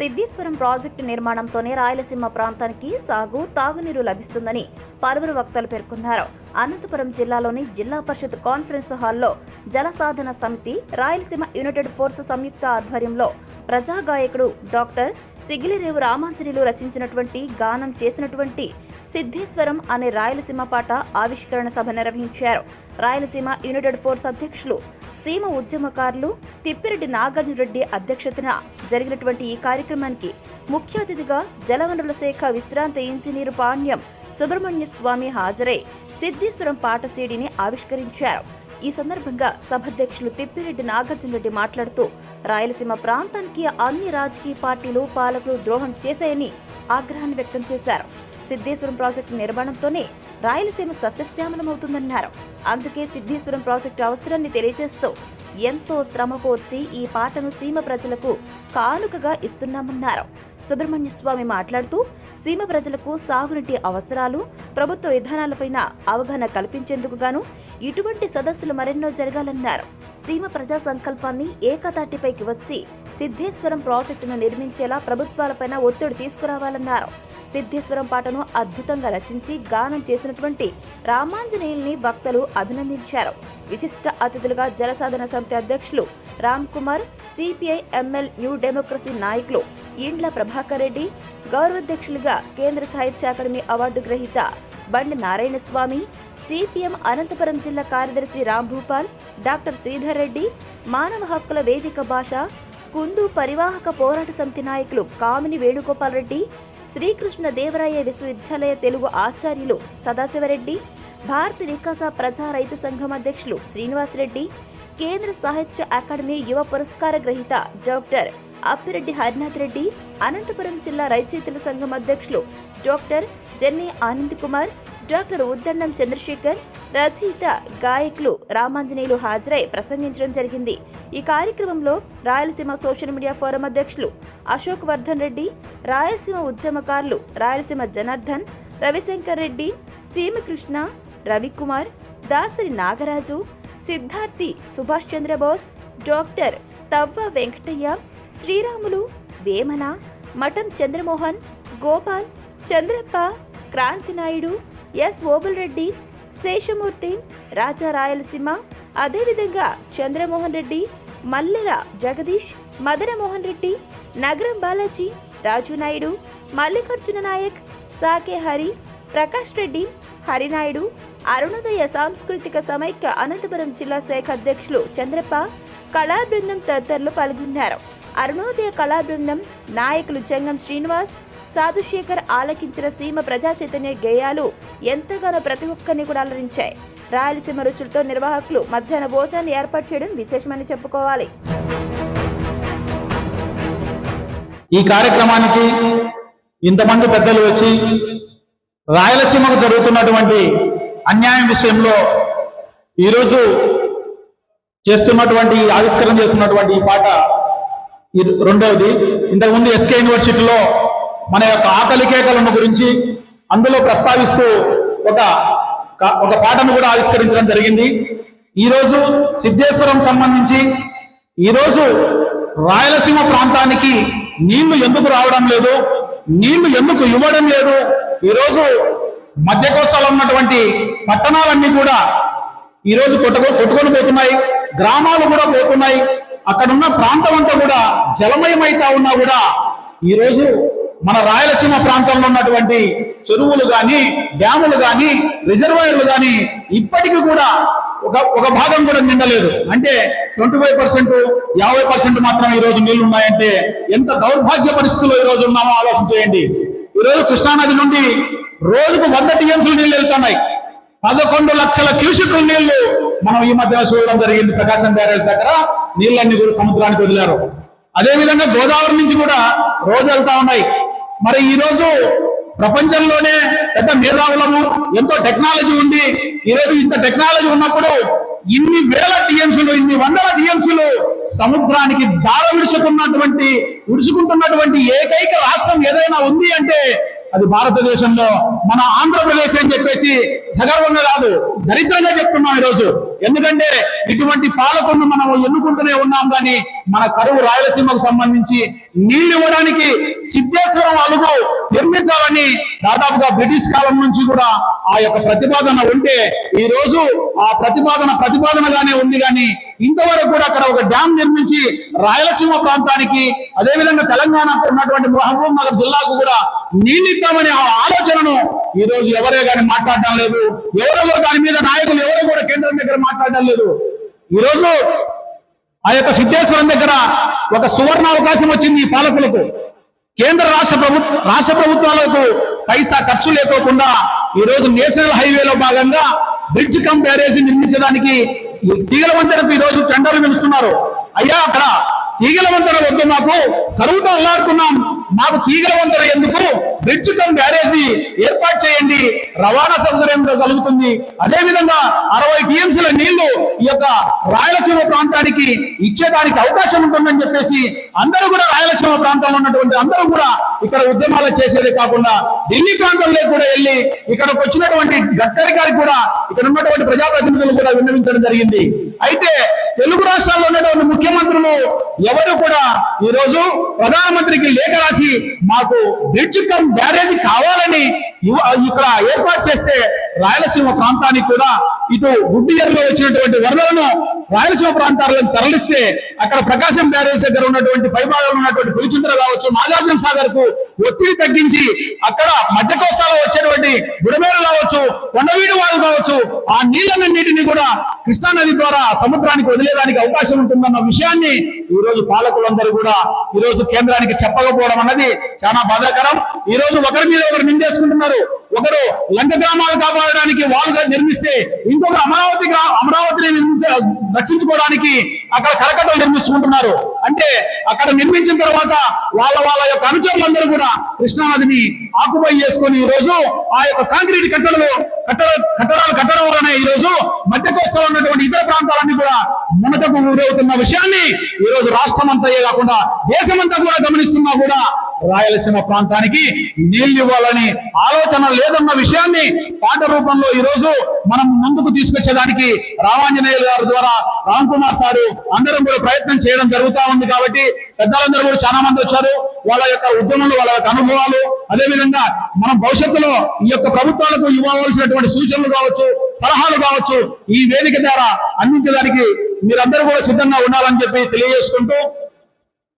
Siddheswaram project నిర్మాణంతోనే Rayalaseema ప్రాంతానికి సాగు, తాగునీరు లభిస్తుందని పలువురు వక్తలు పేర్కొన్నారు. అనంతపురం జిల్లాలోని జిల్లా పరిషత్ కాన్ఫరెన్స్ హాల్లో జలసాధన సమితి, రాయలసీమ యునైటెడ్ ఫోర్స్ సంయుక్త ఆధ్వర్యంలో ప్రజాగాయకుడు డాక్టర్ సిగిలిరేవు రామాంజనేయులు రచించినటువంటి, గానం చేసినటువంటి సిద్ధేశ్వరం అనే రాయలసీమ పాట ఆవిష్కరణ సభ నిర్వహించారు. రాయలసీమ యునైటెడ్ ఫోర్స్ అధ్యక్షులు, సీమ ఉద్యమకారులు తిప్పిరెడ్డి నాగార్జునరెడ్డి అధ్యక్షతన జరిగినటువంటి ఈ కార్యక్రమానికి ముఖ్య అతిథిగా జలవనరుల శాఖ విశ్రాంత ఇంజనీరు పాణ్యం సుబ్రహ్మణ్య స్వామి హాజరై సిద్ధేశ్వరం పాట సీడీని ఆవిష్కరించారు. ఈ సందర్భంగా సభాధ్యక్షులు తిప్పిరెడ్డి నాగార్జునరెడ్డి మాట్లాడుతూ, రాయలసీమ ప్రాంతానికి అన్ని రాజకీయ పార్టీలు, పాలకులు ద్రోహం చేశాయని ఆగ్రహాన్ని వ్యక్తం చేశారు. సిద్ధేశ్వరం ప్రాజెక్టు నిర్మాణంతోనే రాయలసీమ సస్యశ్యామలమవుతుందన్నారు. అందుకే సిద్ధేశ్వరం ప్రాజెక్టు అవసరాన్ని తెలియజేస్తూ ఎంతో శ్రమకు వచ్చి ఈ పాటను సీమ ప్రజలకు కానుకగా ఇస్తున్నామన్నారు. సుబ్రహ్మణ్య స్వామి మాట్లాడుతూ, సీమ ప్రజలకు సాగునీటి అవసరాలు, ప్రభుత్వ విధానాలపైన అవగాహన కల్పించేందుకు గాను ఇటువంటి సదస్సులు మరెన్నో జరగాలన్నారు. సీమ ప్రజా సంకల్పాన్ని ఏకతాటిపైకి వచ్చి సిద్ధేశ్వరం ప్రాజెక్టును నిర్మించేలా ప్రభుత్వాలపైన ఒత్తిడి తీసుకురావాలన్నారు. సిద్ధేశ్వరం పాటను అద్భుతంగా రచించి గానం చేసినటువంటి రామాంజనేయుల్ని వక్తలు అభినందించారు. విశిష్ట అతిథులుగా జలసాధన సమితి అధ్యక్షులు Ram Kumar, CPI ML new democracy నాయకులు ఇండ్ల ప్రభాకర్ రెడ్డి, గౌరవాధ్యక్షులుగా కేంద్ర సాహిత్య అకాడమీ అవార్డు గ్రహీత బండి నారాయణ స్వామి, సిపిఎం అనంతపురం జిల్లా కార్యదర్శి రాంభూపాల్, డాక్టర్ శ్రీధర్ రెడ్డి, మానవ హక్కుల వేదిక భాష కుందు పరివాహక పోరాట సమితి నాయకులు కామిని వేణుగోపాల్ రెడ్డి, శ్రీకృష్ణ దేవరాయ విశ్వవిద్యాలయ తెలుగు ఆచార్యులు సదాశివరెడ్డి, భారత వికాస ప్రజా రైతు సంఘం అధ్యక్షులు శ్రీనివాసరెడ్డి, కేంద్ర సాహిత్య అకాడమీ యువ పురస్కార గ్రహీత డాక్టర్ అప్పిరెడ్డి హరినాథ్ రెడ్డి, అనంతపురం జిల్లా రచయితల సంఘం అధ్యక్షులు డాక్టర్ జెన్నీ ఆనంద్ కుమార్, డాక్టర్ ఉద్దండం చంద్రశేఖర్, రచయిత, గాయకులు రామాంజనేయులు హాజరై ప్రసంగించడం జరిగింది. ఈ కార్యక్రమంలో రాయలసీమ సోషల్ మీడియా ఫోరం అధ్యక్షులు అశోక్ వర్ధన్ రెడ్డి, రాయలసీమ ఉద్యమకారులు రాయలసీమ జనార్దన్, రవిశంకర్ రెడ్డి, సీమకృష్ణ, రవికుమార్, దాసరి నాగరాజు, సిద్ధార్థి సుభాష్ చంద్రబోస్, డాక్టర్ తవ్వ వెంకటయ్య, శ్రీరాములు, వేమన, మఠం చంద్రమోహన్, గోపాల్, చంద్రప్ప, క్రాంతినాయుడు, ఎస్ ఓబుల్ రెడ్డి, శేషమూర్తి, రాజా రాయలసీమ, అదేవిధంగా చంద్రమోహన్ రెడ్డి, మల్లెల జగదీష్, మదనమోహన్ రెడ్డి, నగరం బాలాజీ, రాజు నాయుడు, మల్లికార్జున నాయక్, సాకే హరి, ప్రకాష్ రెడ్డి, హరినాయుడు, అరుణోదయ సాంస్కృతిక సమైక్య అనంతపురం జిల్లా శాఖ అధ్యక్షులు చంద్రప్ప, కళా బృందం తదితరులు పాల్గొన్నారు. అరుణోదయ కళా బృందం నాయకులు జంగం శ్రీనివాస్, సాధుశేఖర్ ఆలకించిన సీమ ప్రజా చైతన్య గేయాలు ఎంతగానో ప్రతి ఒక్కరిని కూడా అలరించాయి. రాయలసీమ రుచులతో నిర్వాహకులు మధ్యాహ్న భోజనాన్ని ఏర్పాటు చేయడం విశేషమని చెప్పుకోవాలి. ఈ కార్యక్రమానికి ఇంతమంది పెద్దలు వచ్చి రాయలసీమకు జరుగుతున్నటువంటి అన్యాయం విషయంలో ఈరోజు చేస్తున్నటువంటి ఆవిష్కరణ చేస్తున్నటువంటి ఈ పాట రెండవది. ఇంతకుముందు ఎస్కే యూనివర్సిటీలో మన యొక్క ఆకలి కేకలను గురించి అందులో ప్రస్తావిస్తూ ఒక పాటను కూడా ఆవిష్కరించడం జరిగింది. ఈరోజు సిద్ధేశ్వరం సంబంధించి ఈరోజు రాయలసీమ ప్రాంతానికి నీళ్లు ఎందుకు రావడం లేదు, నీళ్లు ఎందుకు ఇవ్వడం లేదు, ఈరోజు మధ్య కోస్తాలో ఉన్నటువంటి పట్టణాలన్నీ కూడా ఈరోజు కొట్టుకొని పోతున్నాయి, గ్రామాలు కూడా పోతున్నాయి, అక్కడున్న ప్రాంతం అంతా కూడా జలమయమైతా ఉన్నా కూడా ఈరోజు మన రాయలసీమ ప్రాంతంలో ఉన్నటువంటి చెరువులు గాని, డ్యాములు గాని, రిజర్వాయర్లు గాని ఇప్పటికీ కూడా ఒక భాగం కూడా నిండలేదు. అంటే 25%, 50% మాత్రం ఈ రోజు నీళ్లు ఉన్నాయంటే ఎంత దౌర్భాగ్య పరిస్థితుల్లో ఈ రోజు ఉన్నామో ఆలోచన చేయండి. ఈరోజు కృష్ణానది నుండి రోజుకు 100 టీఎంసీలు నీళ్లు వెళ్తున్నాయి. 11 లక్షల క్యూసెక్కుల నీళ్లు మనం ఈ మధ్య చూడడం జరిగింది. ప్రకాశం బ్యారేజ్ దగ్గర నీళ్ళన్ని కూడా సముద్రానికి వదిలారు. అదేవిధంగా గోదావరి నుంచి కూడా రోజు వెళ్తా ఉన్నాయి. మరి ఈ రోజు ప్రపంచంలోనే పెద్ద మేధావులము, ఎంతో టెక్నాలజీ ఉంది. ఈరోజు ఇంత టెక్నాలజీ ఉన్నప్పుడు ఇన్ని వేల టీఎంసీలు, ఇన్ని వందల టీఎంసీలు సముద్రానికి దార విడుచుకుంటున్నటువంటి ఏకైక రాష్ట్రం ఏదైనా ఉంది అంటే అది భారతదేశంలో మన ఆంధ్రప్రదేశ్ అని చెప్పేసి సగర్వంగా కాదు, దరిద్రంగా చెప్తున్నాం ఈరోజు. ఎందుకంటే ఇటువంటి పాలకులను మనం ఎన్నుకుంటూనే ఉన్నాం కానీ మన కరువు రాయలసీమకు సంబంధించి నీళ్లు ఇవ్వడానికి సిద్ధేశ్వరం అలుగు నిర్మించాలని దాదాపుగా బ్రిటిష్ కాలం నుంచి కూడా ఆ యొక్క ప్రతిపాదన ఉంటే ఈ రోజు ఆ ప్రతిపాదనగానే ఉంది కానీ ఇంతవరకు కూడా అక్కడ ఒక డ్యాం నిర్మించి రాయలసీమ ప్రాంతానికి అదేవిధంగా తెలంగాణకు ఉన్నటువంటి మహబూబ్ నగర్ జిల్లాకు కూడా నీళ్ళు ఇద్దామనే ఆ ఆలోచనను ఈ రోజు ఎవరే కానీ మాట్లాడడం లేదు. ఎవరో దాని మీద నాయకులు ఎవరో కూడా కేంద్రం దగ్గర మాట్లాడడం లేదు. ఈ రోజు ఆ యొక్క సిద్ధేశ్వరం దగ్గర ఒక సువర్ణ అవకాశం వచ్చింది ఈ పాలకులకు. కేంద్ర రాష్ట్ర ప్రభుత్వాలకు పైసా ఖర్చు లేకోకుండా ఈ రోజు నేషనల్ హైవేలో భాగంగా బ్రిడ్జ్ కమ్ బ్యారేజీ నిర్మించడానికి తీగల వంతెనకు ఈ రోజు టెండర్లు పిలుస్తున్నారు. అయ్యా అక్కడ తీగల వంతెన వద్దు, మాకు కరువుతో అల్లాడుతున్నాం, మాకు తీగల వంతెన ఎందుకు, బ్రిడ్జ్ కమ్ బ్యారేజీ ఏర్పాటు చేయండి, రవాణా సౌకర్యం కలుగుతుంది. అదేవిధంగా 60 టీఎంసీల నీళ్లు ఈ యొక్క రాయలసీమ ప్రాంతానికి ఇచ్చేదానికి అవకాశం ఉంటుందని చెప్పేసి అందరూ కూడా రాయలసీమ ప్రాంతంలో ఉన్నటువంటి అందరూ కూడా ఇక్కడ ఉద్యమాలు చేసేదే కాకుండా ఢిల్లీ ప్రాంతంలో కూడా వెళ్ళి ఇక్కడికి వచ్చినటువంటి గడ్కరీ గారికి కూడా ఇక్కడ ఉన్నటువంటి ప్రజాప్రతినిధులు కూడా విన్నవించడం జరిగింది. అయితే తెలుగు రాష్ట్రాల్లో ఉన్నటువంటి ముఖ్యమంత్రులు ఎవరు కూడా ఈ రోజు ప్రధానమంత్రికి లేఖ రాసి మాకు బ్రిడ్జ్ కమ్ బ్యారేజీ కావాలని ఇక్కడ ఏర్పాటు చేస్తే రాయలసీమ ప్రాంతానికి కూడా ఇటు గుడ్డియర్లో వచ్చినటువంటి వరదలను రాయలసీమ ప్రాంతాలను తరలిస్తే అక్కడ ప్రకాశం బ్యారేజ్ దగ్గర ఉన్నటువంటి పైభాగంలో ఉన్నటువంటి పులిచింతలు కావచ్చు, నాగార్జున సాగర్ కు ఒత్తిడి తగ్గించి అక్కడ మధ్య కోస్తాలో వచ్చేటువంటి బుడమేరు కావచ్చు, కొండవీడు వాగు కావచ్చు, ఆ నీటిని కూడా కృష్ణా నది ద్వారా సముద్రానికి వదిలేదానికి అవకాశం ఉంటుందన్న విషయాన్ని ఈ రోజు పాలకులందరూ కూడా ఈ రోజు కేంద్రానికి చెప్పకపోవడం అన్నది చాలా బాధాకరం. ఈ రోజు ఒకరి మీద ఒకరు నిందేసుకుంటున్నారు. ఒకరు లంక గ్రామాలు కాపాడడానికి వాళ్ళు నిర్మిస్తే ఇంకొకరు అమరావతిని రక్షించుకోవడానికి అక్కడ కరకట్టలు నిర్మిస్తుంటున్నారు. అంటే అక్కడ నిర్మించిన తర్వాత వాళ్ళ యొక్క అనుచరులందరూ కూడా కృష్ణానదిని ఆకుపై చేసుకొని ఈ రోజు ఆ యొక్క కాంక్రీట్ కట్టడాలు కట్టడం వలన ఈ రోజు మధ్య కోస్తాలో ఉన్నటువంటి ఇతర ప్రాంతాలన్నీ కూడా మునకకు గురవుతున్న విషయాన్ని ఈ రోజు రాష్ట్రం అంతా కాకుండా దేశమంతా కూడా గమనిస్తున్నా కూడా రాయలసీమ ప్రాంతానికి నీళ్లు ఇవ్వాలని ఆలోచన లేదన్న విషయాన్ని పాట రూపంలో ఈ రోజు మనం ముందుకు తీసుకొచ్చేదానికి రామాంజనేయులు గారి ద్వారా రామ్ కుమార్ సారు అందరం కూడా ప్రయత్నం చేయడం జరుగుతా ఉంది. కాబట్టి పెద్దలందరూ కూడా చాలా మంది వచ్చారు. వాళ్ళ యొక్క ఉద్యమంలో వాళ్ళ యొక్క అనుభవాలు, అదేవిధంగా మనం భవిష్యత్తులో ఈ యొక్క ప్రభుత్వాలకు ఇవ్వవలసినటువంటి సూచనలు కావచ్చు, సలహాలు కావచ్చు ఈ వేదిక ద్వారా అందించడానికి మీరందరూ కూడా సిద్ధంగా ఉండాలని చెప్పి తెలియజేసుకుంటూ